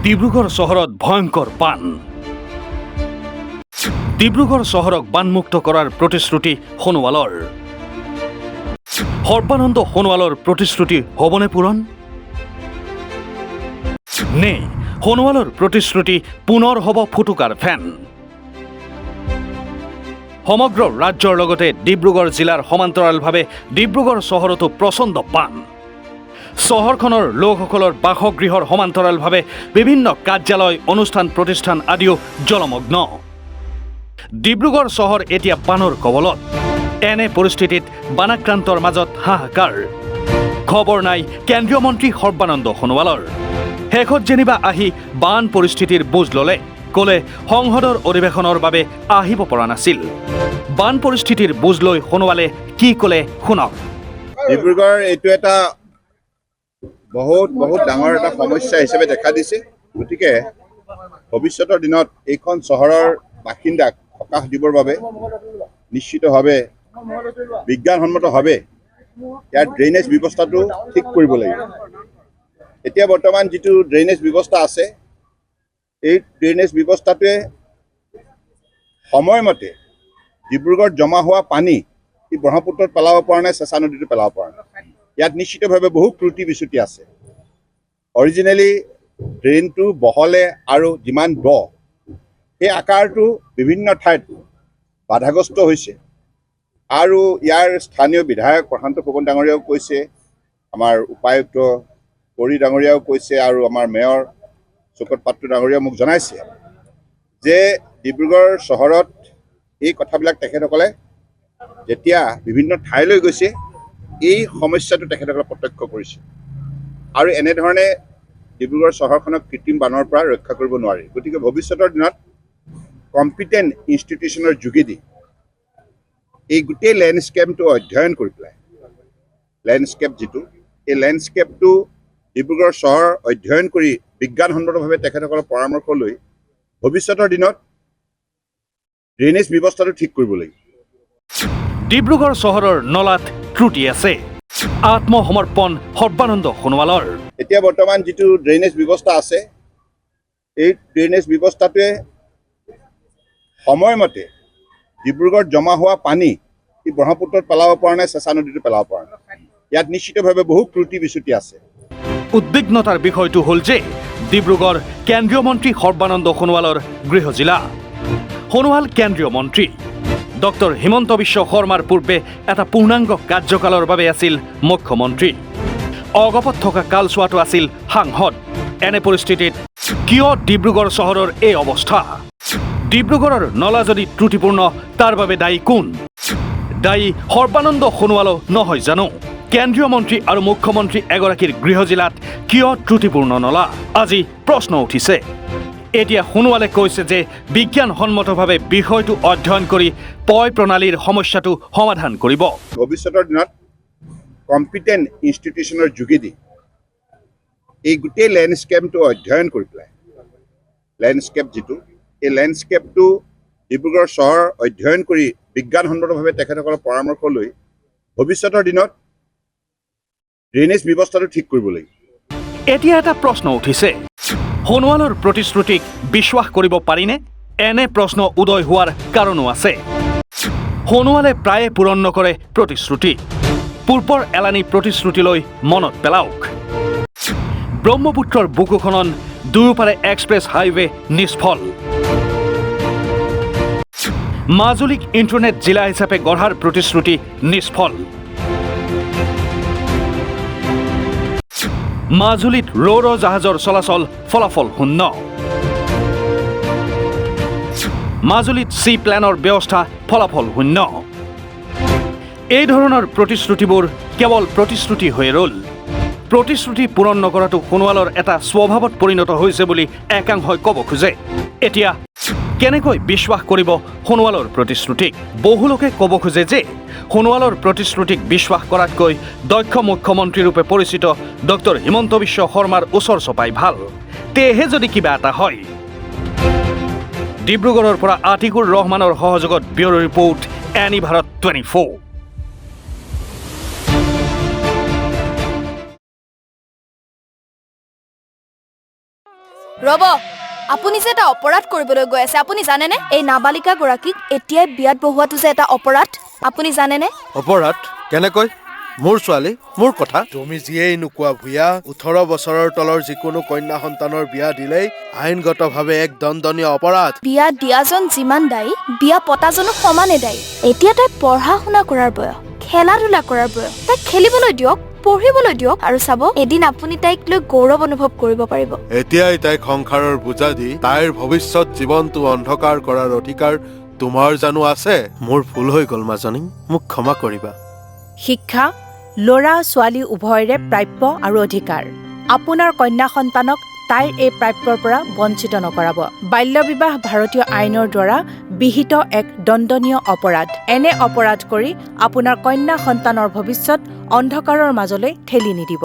ডিব্ৰুগড় চহৰত ভয়ংকৰ বান। ডিব্ৰুগড় চহৰক বানমুক্ত কৰাৰ প্ৰতিশ্ৰুতি সোণোৱালৰ। সৰ্বানন্দ সোণোৱালৰ প্ৰতিশ্ৰুতি হ'বনে পূৰণ? নে সোণোৱালৰ প্ৰতিশ্ৰুতি পুনৰ হ'ব ফুটুকাৰ ফেন? সমগ্ৰ ৰাজ্যৰ লগতে ডিব্ৰুগড় জিলাৰ সমান্তৰালভাৱে ডিব্ৰুগড় চহৰতো প্ৰচণ্ড বান। চহৰখনৰ লোকসকলৰ বাসগৃহৰ সমান্তৰালভাৱে বিভিন্ন কাৰ্যালয় অনুষ্ঠান প্ৰতিষ্ঠান আদিও জলমগ্ন। ডিব্ৰুগড় চহৰ এতিয়া বানৰ কবলত। এনে পৰিস্থিতিত বানাক্ৰান্তৰ মাজত হাহাকাৰ। খবৰ নাই কেন্দ্ৰীয় মন্ত্ৰী সৰ্বানন্দ সোণোৱালৰ। শেষত যেনিবা আহি বান পৰিস্থিতিৰ বুজ ল'লে, ক'লে সংসদৰ অধিৱেশনৰ বাবে আহিব পৰা নাছিল। বান পৰিস্থিতিৰ বুজ লৈ সোণোৱালে কি ক'লে শুনক। ডিব্ৰুগড় এইটো এটা বহুত ডাঙৰ এটা সমস্যা হিচাপে দেখা দিছে। গতিকে ভৱিষ্যতৰ দিনত এইখন চহৰৰ বাসিন্দাক সকাহ দিবৰ বাবে নিশ্চিতভাৱে বিজ্ঞানসন্মতভাৱে ইয়াৰ ড্ৰেইনেজ ব্যৱস্থাটো ঠিক কৰিব লাগিব। এতিয়া বৰ্তমান যিটো ড্ৰেইনেজ ব্যৱস্থা আছে, এই ড্ৰেইনেজ ব্যৱস্থাটোৱে সময়মতে ডিব্ৰুগড়ত জমা হোৱা পানী ব্ৰহ্মপুত্ৰত পেলাব পৰা নাই, চেঁচা নদীটো পেলাব পৰা নাই। ইয়াত নিশ্চিতভাৱে বহু ত্ৰুটি বিচ্যুতি আছে। অৰিজিনেলি ড্ৰেইনটো বহলে আৰু যিমান দ, সেই আকাৰটো বিভিন্ন ঠাইত বাধাগ্ৰস্ত হৈছে। আৰু ইয়াৰ স্থানীয় বিধায়ক প্ৰশান্ত ফুকন ডাঙৰীয়াও কৈছে, আমাৰ উপায়ুক্ত কৰি ডাঙৰীয়াও কৈছে, আৰু আমাৰ মেয়ৰ চুকট পাত্ৰ ডাঙৰীয়াও মোক জনাইছে যে ডিব্ৰুগড় চহৰত এই কথাবিলাক তেখেতসকলে যেতিয়া বিভিন্ন ঠাইলৈ গৈছে, এই সমস্যাটো তেখেতসকলে প্ৰত্যক্ষ কৰিছে। আৰু এনেধৰণে ডিব্ৰুগড় চহৰখনক কৃত্ৰিম বানৰ পৰা ৰক্ষা কৰিব নোৱাৰি। গতিকে ভৱিষ্যতৰ দিনত কম্পিটেণ্ট ইনষ্টিটিউচনৰ যোগেদি এই গোটেই লেণ্ডস্কেপটো অধ্যয়ন কৰি পেলাই, লেণ্ডস্কেপ যিটো, এই লেণ্ডস্কেপটো ডিব্ৰুগড় চহৰ অধ্যয়ন কৰি বিজ্ঞানসন্মতভাৱে তেখেতসকলৰ পৰামৰ্শ লৈ ভৱিষ্যতৰ দিনত ড্ৰেইনেজ ব্যৱস্থাটো ঠিক কৰিব লাগিব। ডিব্ৰুগড় চহৰৰ নলাত ত্ৰুটি আছে। আত্মসমৰ্পণ সৰ্বানন্দ সোণোৱালৰ। এতিয়া বৰ্তমান যিটো ড্ৰেইনেজ ব্যৱস্থা আছে, এই ড্ৰেইনেজ ব্যৱস্থাটোৱে সময়মতে ডিব্ৰুগড়ত জমা হোৱা পানী ব্ৰহ্মপুত্ৰত পেলাব পৰা নাই, চেঁচা নদীটো পেলাব পৰা নাই। ইয়াত নিশ্চিতভাৱে বহু ত্ৰুটি বিচ্যুতি আছে। উদ্বিগ্নতাৰ বিষয়টো হ'ল যে ডিব্ৰুগড় কেন্দ্ৰীয় মন্ত্ৰী সৰ্বানন্দ সোণোৱালৰ গৃহ জিলা। সোণোৱাল কেন্দ্ৰীয় মন্ত্ৰী। ডক্টৰ হিমন্ত বিশ্ব শৰ্মাৰ পূৰ্বে এটা পূৰ্ণাংগ কাৰ্যকালৰ বাবে আছিল মুখ্যমন্ত্ৰী। অগপত থকা কালচোৱাটো আছিল সাংসদ। এনে পৰিস্থিতিত কিয় ডিব্ৰুগড় চহৰৰ এই অৱস্থা? ডিব্ৰুগড়ৰ নলা যদি ত্ৰুটিপূৰ্ণ, তাৰ বাবে দায়ী কোন? দায়ী সৰ্বানন্দ সোণোৱালো নহয় জানো? কেন্দ্ৰীয় মন্ত্ৰী আৰু মুখ্যমন্ত্ৰী এগৰাকীৰ গৃহ জিলাত কিয় ত্ৰুটিপূৰ্ণ নলা? আজি প্ৰশ্ন উঠিছে। এতিয়া সোণোৱালে কৈছে যে বিজ্ঞানসন্মতভাৱে বিষয়টো অধ্যয়ন কৰি পয় প্ৰণালীৰ সমস্যাটো সমাধান কৰিব। ভৱিষ্যতৰ দিনত কম্পিটেণ্ট ইনষ্টিটিউচনৰ যোগেদি এই গোটেই লেণ্ডস্কেপটো অধ্যয়ন কৰি পেলাই, লেণ্ডস্কেপ যিটো, এই লেণ্ডস্কেপটো ডিব্ৰুগড় চহৰ অধ্যয়ন কৰি বিজ্ঞানসন্মতভাৱে তেখেতসকলৰ পৰামৰ্শ লৈ ভৱিষ্যতৰ দিনত ড্ৰেইনেজ ব্যৱস্থাটো ঠিক কৰিব লাগিব। এতিয়া এটা প্ৰশ্ন উঠিছে, সোণোৱালৰ প্ৰতিশ্ৰুতিক বিশ্বাস কৰিব পাৰিনে? এনে প্ৰশ্ন উদয় হোৱাৰ কাৰণো আছে। সোণোৱালে প্ৰায়ে পূৰণ নকৰে প্ৰতিশ্ৰুতি। পূৰ্বৰ এলানি প্ৰতিশ্ৰুতিলৈ মনত পেলাওক। ব্ৰহ্মপুত্ৰৰ বুকুখনন দুয়োফালে এক্সপ্ৰেছ হাইৱে নিষ্ফল। মাজুলীক ইণ্টাৰনেট জিলা হিচাপে গঢ়াৰ প্ৰতিশ্ৰুতি নিষ্ফল। মাজুলীত ৰ' জাহাজৰ চলাচল ফলাফল শূন্য। মাজুলীত চি প্লেনৰ ব্যৱস্থা ফলাফল শূন্য। এই ধৰণৰ প্ৰতিশ্ৰুতিবোৰ কেৱল প্ৰতিশ্ৰুতি হৈ ৰ'ল। প্ৰতিশ্ৰুতি পূৰণ নকৰাটো সোণোৱালৰ এটা স্বভাৱত পৰিণত হৈছে বুলি একাংশই ক'ব খোজে। এতিয়া কেনেকৈ বিশ্বাস কৰিব সোণোৱালৰ প্ৰতিশ্ৰুতিক? বহুলোকে ক'ব খোজে যে সোণোৱালৰ প্ৰতিশ্ৰুতিক বিশ্বাস কৰাতকৈ দক্ষ মুখ্যমন্ত্ৰীৰূপে পৰিচিত ডক্টৰ হিমন্ত বিশ্ব শৰ্মাৰ ওচৰ চপাই ভাল। তেহে যদি কিবা এটা হয়। ডিব্ৰুগড়ৰ পৰা আতিকুৰ ৰহমানৰ সহযোগত ব্যুৰ' ৰিপৰ্ট, এনি ভাৰত 24। ৰ'ব, আপুনি যে এটা অপৰাধ কৰিবলৈ গৈ আছে, আপুনি জানেনে? এই নাবালিকা গৰাকীক এতিয়াই বিয়াত বহোৱাটো যে এটা অপৰাধ, আপুনি জানেনে? অপৰাধ কেনেকৈ? মোৰ ছোৱালী, মোৰ কথা। তুমি যিয়েই নোকোৱা ভূঞা, 18 বছৰৰ তলৰ যিকোনো কন্যা সন্তানৰ বিয়া দিলেই আইনগতভাৱে এক দণ্ডনীয় অপৰাধ। বিয়া দিয়াজন যিমান দায়ী, বিয়া পতাজনো সমানে দায়ী। এতিয়া তাই পঢ়া শুনা কৰাৰ বয়স, খেলা ধূলা কৰাৰ বয়স। তাইক খেলিবলৈ দিয়ক, পঢ়িবলৈ দিয়ক, আৰু চাব এদিন আপুনি তাইক লৈ গৌৰৱ অনুভৱ কৰিব পাৰিব। এতিয়াই তাইক সংসাৰৰ বোজা দি তাইৰ ভৱিষ্যত জীৱনটো অন্ধকাৰ কৰাৰ অধিকাৰ তোমাৰ জানো আছে? মোৰ ভুল হৈ গ'ল মাজনী, মোক ক্ষমা কৰিবা। শিক্ষা ল'ৰা ছোৱালী উভয়ৰে প্ৰাপ্য আৰু অধিকাৰ। আপোনাৰ কন্যা সন্তানক তাইৰ এই প্ৰাপ্যৰ পৰা বঞ্চিত নকৰাব। বাল্য বিবাহ ভাৰতীয় আইনৰ দ্বাৰা বিহিত এক দণ্ডনীয় অপৰাধ। এনে অপৰাধ কৰি আপোনাৰ কন্যা সন্তানৰ ভৱিষ্যত অন্ধকাৰৰ মাজলৈ ঠেলি নিদিব।